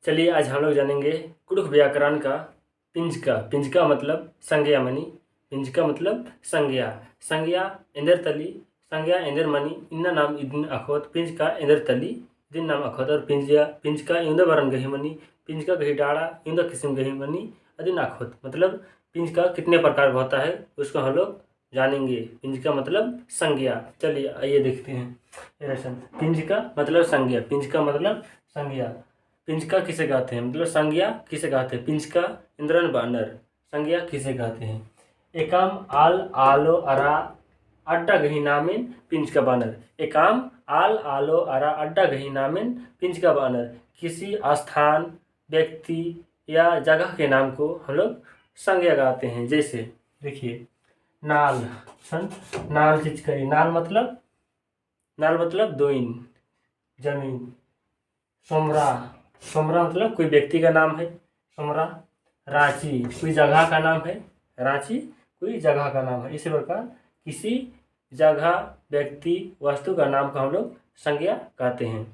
चलिए आज हम लोग जानेंगे कुडुख व्याकरण का पिंजका। पिंजका मतलब संज्ञा मणि। पिंजका मतलब संज्ञा। संज्ञा इंदर तली, संज्ञा इंदर मणि इन्ना नाम इदिन अखोत पिंजका इंदर तली इदिन नाम अखोत। और पिंजका इंदा बरन गही मणि, पिंजका गही डाड़ा इंदा किस्म गही मणि अदिन अखोत। मतलब पिंजका कितने प्रकार का होता है उसको हम लोग जानेंगे। पिंजका मतलब संज्ञा। चलिए आइए देखते हैं। पिंजका मतलब संज्ञा, पिंजका मतलब संज्ञा। पिंजका किसे कहते हैं मतलब संज्ञा किसे कहते हैं। पिंजका इंद्रन बानर संज्ञा किसे कहते हैं। एकाम आल आलो अरा अड्डा गही नामेन पिंजका बानर। एकाम आल आलो अरा अड्डा गही नामेन पिंजका बानर। किसी स्थान, व्यक्ति या जगह के नाम को हम लोग संज्ञा कहते हैं। जैसे देखिए नाल, नाल चिचकरी। नाल मतलब दोइन जमीन। सोमरा, सोमरा मतलब कोई व्यक्ति का नाम है सोमरा। रांची कोई जगह का नाम है, रांची कोई जगह का नाम है। इसी प्रकार किसी जगह, व्यक्ति, वस्तु का नाम को हम लोग संज्ञा कहते हैं।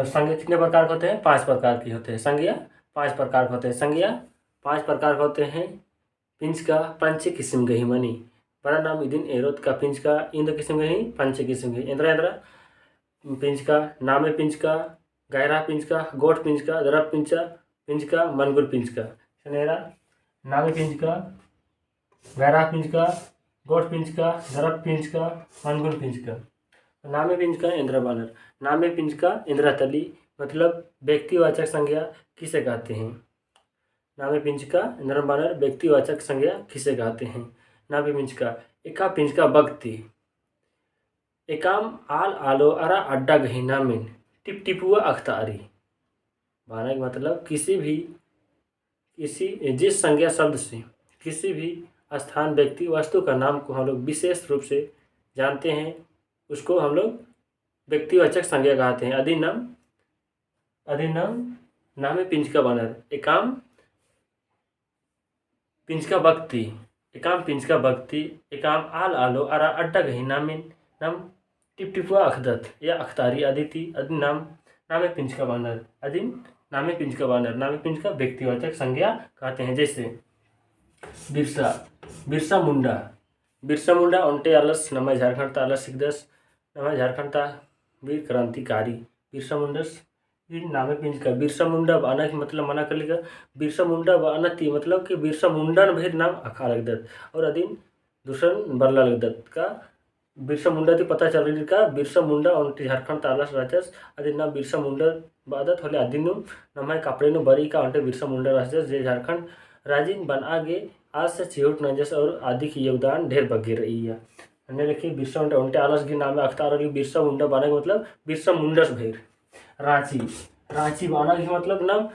संज्ञा कितने प्रकार के होते हैं? 5 प्रकार की होते हैं। संज्ञा 5 प्रकार के होते हैं। संज्ञा 5 प्रकार के होते हैं। पिंजका पंच किस्म गही मणि बड़ा नाम इदिन एरोत का पिंजका इंद किस्म गही पंच किस्म गही इंद्रा इंद्रा पिंजका, नामे पिंजका, गहरा पिंजका, गोठ पिंजका, दरप पिंजका, मनगुर पिंजका। सनेरा नामे पिंजका, गहरा पिंजका, गोठ पिंजका, दरप पिंजका, मनगुर पिंजका। नामे पिंजका इंद्र बानर। नामे पिंजका इंद्रा तली मतलब व्यक्तिवाचक संज्ञा किसे कहते हैं। नामे पिंजका इंद्र बानर व्यक्तिवाचक संज्ञा किसे कहते हैं। नामे पिंजका एका पिंजका बगती। एकाम आल आलो अरा अड्डा गही नामेन टिपटिपुआ अख्तारी। भाना मतलब जिस संज्ञा शब्द से किसी भी स्थान, व्यक्ति, वस्तु का नाम को हम लोग विशेष रूप से जानते हैं उसको हम लोग व्यक्तिवाचक संज्ञा कहते हैं। अधिनाम नामे पिंजका बानर। एकाम पिंजका बगती, एकाम पिंजका बगती, एकाम आल आलो अरा अड्डा गही नामेन नाम टिपटिपुआ अखदत या अख्तारी अदिति अधिनाम नामे पिंजका बानर। अधिन नामे पिंजका बानर। नामे पिंजका व्यक्तिवाचक संज्ञा कहते हैं। जैसे बिरसा, बिरसा मुंडा। बिरसा मुंडा ओंटे आलस नमय झारखंड ता आलस सिकदस नमय झारखंड ता वीर क्रांतिकारी। बिरसा मुंडस नामे पिंजका। बिरसा मुंडा बाना की मतलब मना कर लेगा। बिरसा मुंडा बाना ती मतलब कि बिरसा मुंडा भेद नाम अखा लगदत और अदिन दूसरन बरला लगदत का बिरसा मुंडा ती पता चल रही का बिरसा मुंडा ओंटे झारखंड तालस राचस अदिन नाम बिरसा मुंडा बादत होले अदिन नमय कापड़ेनु बरी का ओंटे बिरसा मुंडा राचस जे झारखंड राजिन बन आगे आज से चिहुट नजस और आदि की योगदान ढेर बगे रही है। हमने लिखी बिरसा मुंडा ओंटे आलस की नाम अख्तार बिरसा मुंडा बाना का मतलब बिरसा मुंडस भेर। रांची, रांची बाना की मतलब नाम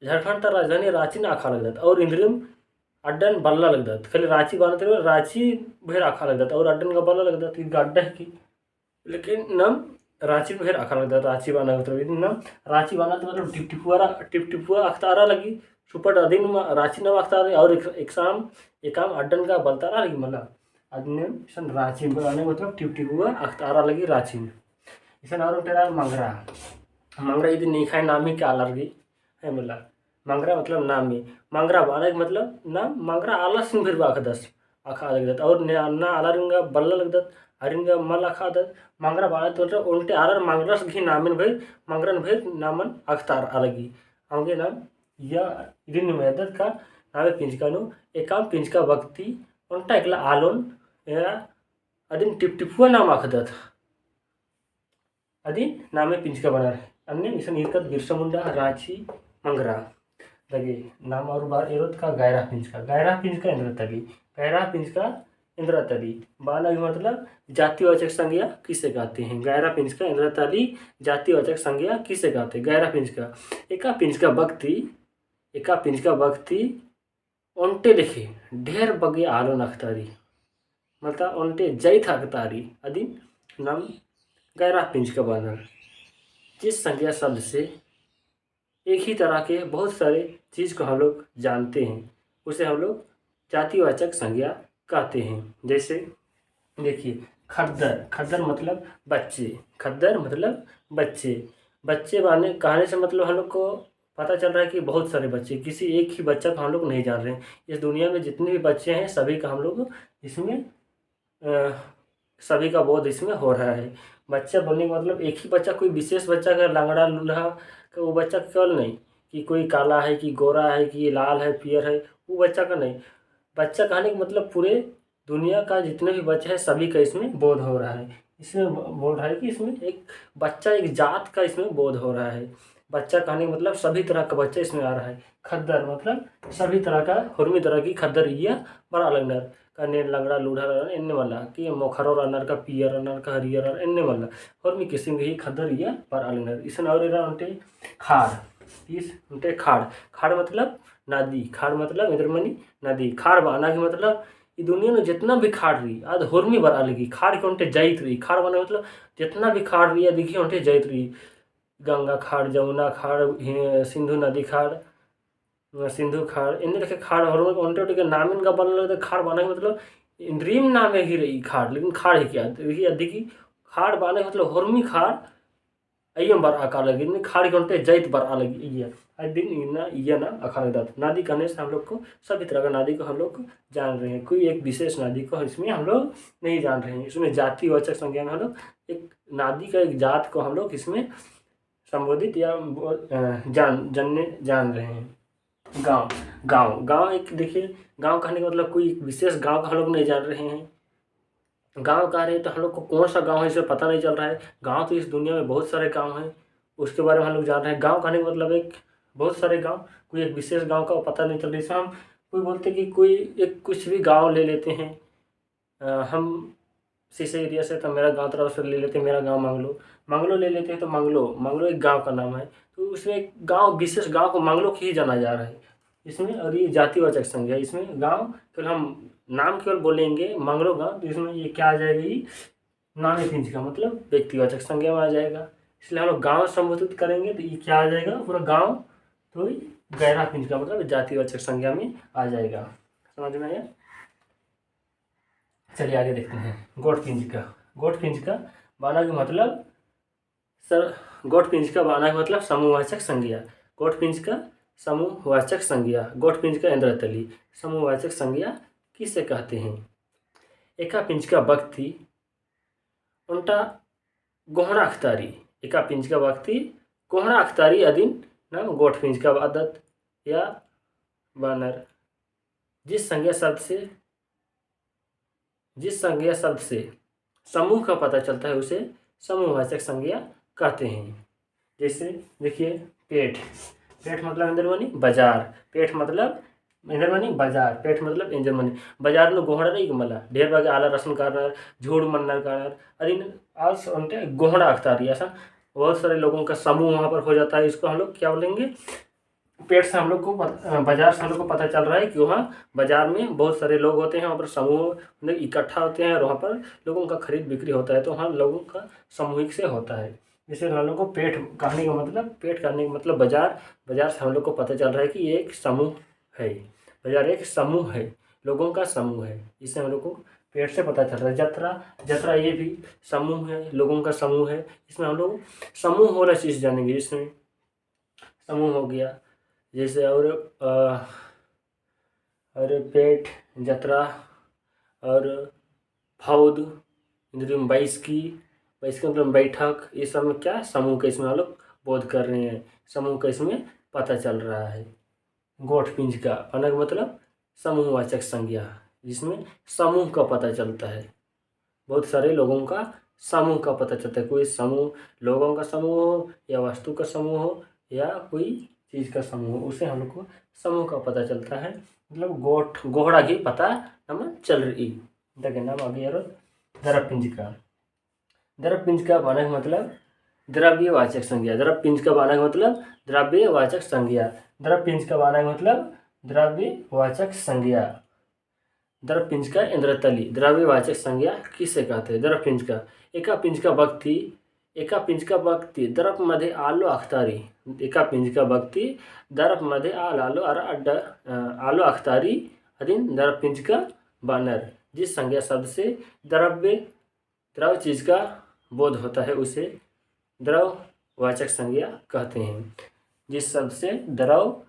झारखंड ता राजधानी रांची ना आखा लगदत और इंद्रियम अड्डन बल्ला लगदत। खाली रांची बाना तो रांची भेर आखा लगदत और अड्डन का बल्ला लगदत गड्ढा है की लेकिन नाम रांची भेर आखा लगदत। रांची बाना मतलब नाम रांची बाना तो मतलब टिपटिपुआ अख्तारा लगी सुपट अधीन रांची नाम अख्तार और एकाम अड्डन का बलतारा लगी मला अदिन सन रांची बाने मतलब टिपटिपुआ अख्तारा लगी रांची में। इसन और तेरा मंगरा, मंगरा यदि नहीं खाए नाम ही क्या लगी है मला मंगरा मतलब नाम ही। मंगरा बाना मतलब नाम मंगरा आलस सिंह फिर बाखदस आखा लगदत और ना आलारिंगा बल्ला लगदत हरिंगा मल आखा दत। मंगरा बाना तो मतलब उल्टे आलर मंगरस घी नामिन भाई मंगरन भाई नामन अख्तार अलगी आगे नाम या इदिन मेदत का नामे पिंजका नु एकाम पिंजका वक्ति उल्टा एकला आलोन या अदिन टिपटिपुआ नाम आखदत अदिन नामे पिंजका बना अन्य इसन इरकत बिरसा मुंडा रांची मंगरा लगे नाम और बार एरोत का गहरा पिंजका। गहरा पिंजका इंद्र तली, गहरा पिंजका इंद्र तली बाना मतलब जातिवाचक संज्ञा किसे कहते हैं। गहरा पिंजका इंद्र तली जातिवाचक संज्ञा किसे कहते हैं। गहरा पिंजका एका पिंजका बगती, एका पिंजका बगती ओंटे लिखे ढेर बगे आलो नख्तारी मतलब ओंटे जय थकतारी अदिन नाम गहरा पिंजका बानर। जिस संज्ञा शब्द से एक ही तरह के बहुत सारे चीज़ को हम लोग जानते हैं उसे हम लोग जातिवाचक संज्ञा कहते हैं। जैसे देखिए खद्दर, खद्दर मतलब बच्चे, खद्दर मतलब बच्चे। बच्चे बाने कहने से मतलब हम लोग को पता चल रहा है कि बहुत सारे बच्चे, किसी एक ही बच्चा को हम लोग नहीं जान रहे हैं। इस दुनिया में जितने भी बच्चे हैं सभी का हम लोग इसमें अ, सभी का बोध इसमें हो रहा है। बच्चा बोलने का मतलब एक ही बच्चा, कोई विशेष बच्चा का लंगड़ा लूल्हा का वो बच्चा केवल नहीं कि कोई काला है कि गोरा है कि लाल है पियर है, वो बच्चा का नहीं। बच्चा कहने का मतलब पूरे दुनिया का जितने भी बच्चे हैं सभी का इसमें बोध हो रहा है। इसमें बोल रहा है कि इसमें एक बच्चा, एक जात का इसमें बोध हो रहा है। बच्चा कहने का मतलब सभी तरह का बच्चा इसमें आ रहा है। खद्दर मतलब सभी तरह का, हुर्मी तरह की खद्दर इया बड़ा अलगनर कने लंगड़ा लूढ़ा एन्ने वाला कि मोखरो रनर का पियर रनर का हरियर एन्ने वाला हुर्मी किस्म की खद्दर इया बड़ा अलगनर इसन और एरा उनटे खाड़, इस उनटे खाड़, खाड़ मतलब नदी, खाड़ मतलब इधर मनी नदी, खाड़ बाना की मतलब ई दुनिया में जितना भी खाड़ रही आज हुर्मी बड़ा लगी खाड़ के उनटे जाइत रही। खाड़ बना मतलब जितना भी खाड़ रही है देखिए उनटे जाइत रही। गंगा खाड़, जमुना खाड़, सिंधु नदी खाड़, सिंधु खाड़ इन्हें रखे खाड़ और उनटे उनटे के नाम इनका बनल तो खाड़ बना के मतलब ड्रीम नाम है ही रही खाड़, लेकिन खाड़ है क्या देखिए अधिकी खाड़ बाने मतलब हुर्मी खाड़ अय्यम बर आकार लगी नहीं खाड़ी घंटे जैत बर आ लगी इया आज दिन इना इया ना अखाड़े दात नादी कहने से हम लोग को सभी तरह का नादी को हम लोग जान रहे हैं। कोई एक विशेष नादी को इसमें हम लोग नहीं जान रहे हैं। इसमें जातिवाचक संज्ञा में हम लोग एक नादी का एक जात को हम लोग इसमें संबोधित या जान रहे हैं। गांव, गांव गांव एक देखिए गांव कहने का मतलब कोई एक विशेष गांव का हम लोग नहीं जान रहे हैं। गांव कह रहे हैं तो हम लोग को कौन सा गांव है इसे पता नहीं चल रहा है। गांव तो इस दुनिया में बहुत सारे गांव हैं, उसके बारे में हम लोग जान रहे हैं। गांव कहने का मतलब एक बहुत सारे गांव, कोई एक विशेष गांव का पता नहीं चल रहा। इसमें हम कोई बोलते कि कोई एक कुछ भी गांव ले लेते हैं। हम शीशे एरिया से तो मेरा गांव तरफ से ले लेते हैं, मेरा गांव मंगलो, मंगलो ले लेते हैं तो मंगलो, मंगलो एक गांव का नाम है। तो उसमें एक गांव, विशेष गांव को मंगलो ही जाना जा रहा है इसमें। और ये जातिवाचक संज्ञा इसमें गांव केवल हम नाम केवल बोलेंगे मंगलो गांव, तो इसमें ये क्या आ जाएगा, ये नामी पिंच का मतलब व्यक्तिवाचक संज्ञा में आ जाएगा। इसलिए हम लोग गांव संबोधित करेंगे तो ये क्या आ जाएगा पूरा गांव, तो ये गहरा पिंच का मतलब जातिवाचक संज्ञा में आ जाएगा। समझ में आया। चलिए आगे देखते हैं। गोट पिंच का, गोट पिंच का बाना का मतलब सर, गोट पिंच का बाना का मतलब समूहवाचक संज्ञा। गोट पिंच का समूहवाचक संज्ञा, गोट पिंच का इंद्रतली समूहवाचक संज्ञा किसे कहते हैं। एका पिंच का व्यक्ति उनटा गोहरा अख्तारी, एका पिंच का व्यक्ति गोहरा अख्तारी अधीन नाम गोठ पिंच का आदत या बानर। जिस संज्ञा शब्द से समूह का पता चलता है उसे समूहवाचक संज्ञा कहते हैं। जैसे देखिए पेट, पेट मतलब इंद्र मनी बाजार, पेट मतलब इंद्र मनी बाजार, पेट मतलब इंद्र मनी बाजार में गोहड़ा नहीं मला ढेर बागे आला रसन करना झूठ मनना करना अधीन आज उनके गोहड़ा अख्तारी ऐसा बहुत सारे लोगों का समूह वहाँ पर हो जाता है। इसको हम लोग क्या बोलेंगे, पेट से हम लोग को बाजार से हम लोग को पता चल रहा है कि वहाँ बाजार में बहुत सारे लोग होते हैं, वहाँ पर समूह मतलब इकट्ठा होते हैं और वहाँ पर लोगों का खरीद बिक्री होता है, तो वहाँ लोगों का सामूहिक से होता है। जैसे हम लोग को पेट कहने का मतलब, पेट कहने का मतलब बाजार, बाजार से हम लोग को पता चल रहा है कि ये एक समूह है, बाजार एक समूह है, लोगों का समूह है, इससे हम लोग को पेट से पता चल रहा है। जत्रा, जत्रा ये भी समूह है, लोगों का समूह है, इसमें हम लोग समूह वाला चीज़ जानेंगे। इसमें समूह हो गया जैसे और पेट, जतरा और फौद, इंद्रियों में 22 की, 22 का मतलब बैठक, ये सब में क्या समूह का इसमें हम लोग बोध कर रहे हैं, समूह का इसमें पता चल रहा है। गोठ पिंज का पना का मतलब समूहवाचक संज्ञा, जिसमें समूह का पता चलता है, बहुत सारे लोगों का समूह का पता चलता है। कोई समूह लोगों का समूह हो या वस्तु का समूह हो या कोई चीज़ का समूह हो, उसे हम लोग को समूह का पता चलता है। मतलब गोठ गोहड़ा की पता हम चल रही देखे नाम आगे यार। द्रवपिंज का, द्रवपिंज का बाना का मतलब द्रव्यवाचक संज्ञा, द्रवपिंज का बाना का मतलब द्रव्यवाचक संज्ञा, द्रवपिंज का बाना का मतलब द्रव्यवाचक संज्ञा। द्रवपिंज का इंद्रतली द्रव्यवाचक संज्ञा किसे कहते हैं। द्रवपिंज का एका पिंज का व्यक्ति, एका पिंज का व्यक्ती दरप मध्ये आलो अख्तारी, एका पिंज का व्यक्ति दरप मध्ये आलो और अड्डा आलो अख्तारी अधीन दरप पिंज का बानर। जिस संज्ञा शब्द से द्रव्य द्रव चीज़ का बोध होता है उसे द्रववाचक संज्ञा कहते हैं। जिस शब्द से द्रव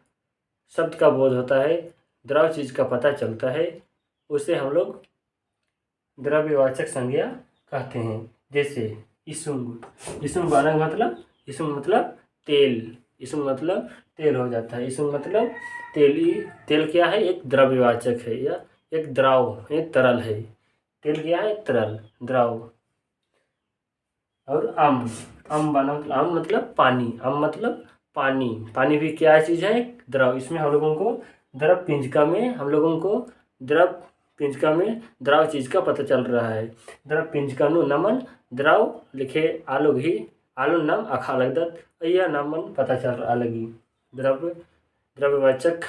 शब्द का बोध होता है, द्रव चीज़ का पता चलता है, उसे हम लोग द्रव्यवाचक संज्ञा कहते हैं। जैसे इസുंग, इസുंग बारंग मतलब, इസുंग मतलब तेल, इസുंग मतलब तेल हो जाता है। इസുंग मतलब तेल, तेल क्या है? एक द्रव्यवाचक है या एक द्रव, एक तरल है। तेल क्या है? तरल, द्रव। और अम मतलब पानी, अम मतलब पानी, पानी भी क्या चीज़ है? एक द्रव। इसमें हम लोगों को द्रव पिंजिका में द्रव चीज़ का पता चल रहा है। द्रव पिंजिका नु नमन द्रव लिखे आलो घी आलो नाम आखा लगदत, यह नमन पता चल रहा लगी। द्रव्यवाचक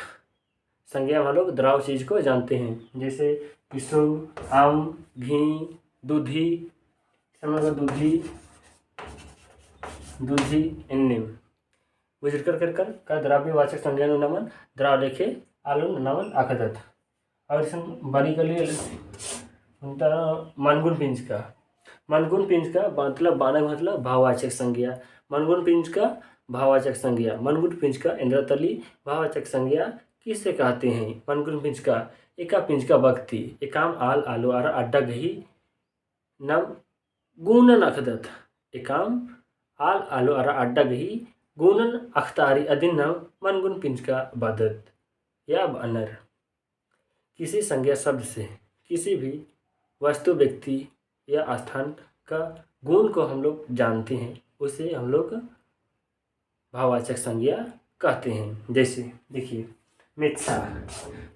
संज्ञा हम लोग द्रव चीज़ को जानते हैं। जैसे इസുंग, आम, घी, दूधी, दूधी इन्नी बुझकर का द्रव्यवाचक संज्ञा नु नमन द्रव लेखे आलू नमन आखदत। और इसमें बड़ी के लिए मनगुण पिंजिका, मनगुण पिंजिका मतलब बानक मतलब भाववाचक संज्ञा, मनगुण पिंजिका भाववाचक संज्ञा, मनगुण पिंजिका इंद्रतली भाववाचक संज्ञा किससे कहते हैं? मनगुण पिंजिका एका पिंजिका भक्ति एकाम आल आलू आरा अड्डा गही नम गुणन अखदत, एकाम आल आलू आरा अड्डा गही गुणन अख्तारी अधीन नाम मनगुण पिंजिका बदत या अनर। किसी संज्ञा शब्द से किसी भी वस्तु, व्यक्ति या स्थान का गुण को हम लोग जानते हैं, उसे हम लोग भाववाचक संज्ञा कहते हैं। जैसे देखिए मेच्छा,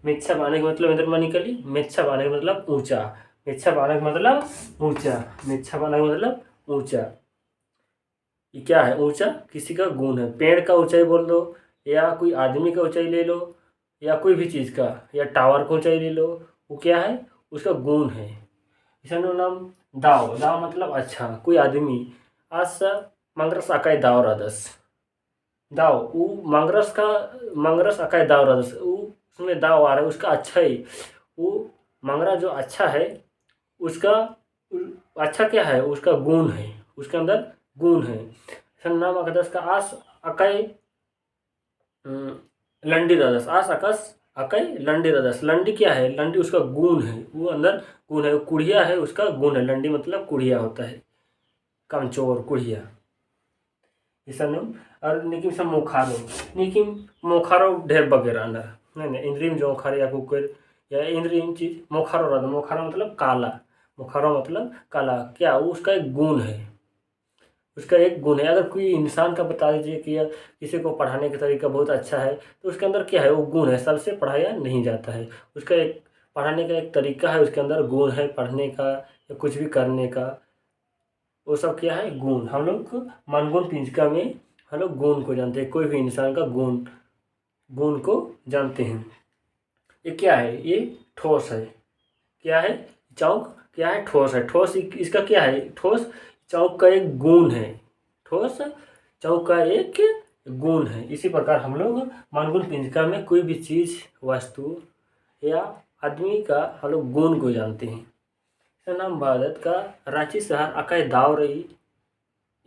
मेच्छा बाने का मतलब इधर मानी कली, मेच्छा बाने का मतलब ऊंचा, मेच्छा बाने का मतलब ऊंचा, मेच्छा बाने का मतलब ऊंचा। ये क्या है? ऊंचा किसी का गुण है। पेड़ का ऊंचाई बोल दो, या कोई आदमी का ऊंचाई ले लो, या कोई भी चीज़ का, या टावर का ऊंचाई ले लो, वो क्या है? उसका गुण है। इसका नाम दाव, दाव मतलब अच्छा, कोई आदमी आज मंगरस आकाय दाव रादस, दाव वो मंगरस आकाय दाव रादस, उसमें दाव आ रहा है, उसका अच्छा ही, वो मंगरा जो अच्छा है उसका अच्छा क्या है? उसका गुण है, उसके अंदर गुण है। नाम अकदस का आस अकय लंडी रदस, आस अकस अकय लंडी रदस, लंडी क्या है? लंडी उसका गुण है, वो अंदर गुण है, वो कुड़िया है, उसका गुण है। लंडी मतलब कुड़िया होता है, कमचोर कुड़िया। इसमें और निकिम सब मोखारो, निकिम मोखारो ढेर बगेरा ना नहीं इंद्रिम जो मोखारे या कुकर या इंद्रिम चीज मोखारो रहता, मोखारो मतलब काला, मोखारो मतलब काला, क्या वो उसका एक गुण है, उसका एक गुण है। अगर कोई इंसान का बता दीजिए कि यार किसी को पढ़ाने का तरीका बहुत अच्छा है, तो उसके अंदर क्या है? वो गुण है, सबसे पढ़ाया नहीं जाता है, उसका एक पढ़ाने का एक तरीका है, उसके अंदर गुण है पढ़ने का या कुछ भी करने का, वो सब क्या है? गुण। हम लोग मनगुण पिंजिका में हम लोग गुण को जानते हैं, कोई भी इंसान का गुण को जानते हैं। ये क्या है? ये ठोस है, क्या है? चौक क्या है? ठोस है। ठोस इसका क्या है? ठोस चौक का एक गुण है, ठोस चौक का एक गुण है। इसी प्रकार हम लोग मनगुण पिंजिका में कोई भी चीज़, वस्तु या आदमी का हम लोग गुण को जानते हैं। इसका नाम भारत का रांची शहर अकाय दाव रही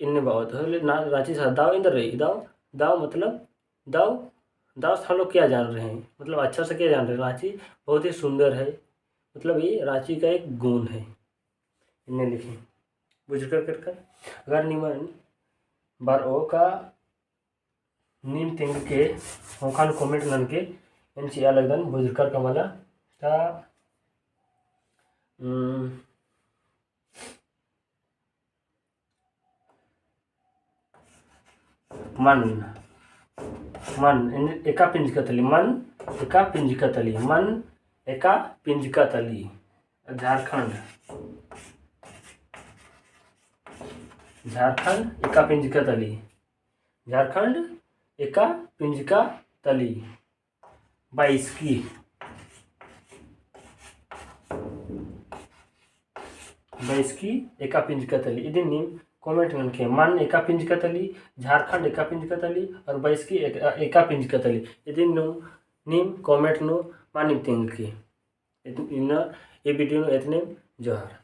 इन बहुत रांची शहर दाव इंदर रही, दाव दाव मतलब दाव दाव से हम लोग क्या जान रहे हैं? मतलब अच्छा से क्या जान रहे हैं? रांची बहुत ही सुंदर है, मतलब ये रांची का एक गुण है। इन्हें लिखें बुझकर अगर निमन बार ओ का नीम तिंग के होखान कमेंट नन के यांची अलगदन बुझकर का मला ता मन एका पिंजकतली, मन एका पिंजकतली, मन एका पिंजकतली। झारखंड, झारखंड एका पिंजिका तली, झारखंड एका पिंजिका तली। 22 की 22 की एका पिंजिका तली इदी नीम कमेंट ननके मन एका पिंजिका तली, झारखंड एका पिंजिका तली और 22 की एका पिंजिका तली इदी नीम कमेंट नो मानिम तिंग की इन ये वीडियो इतने जोहार।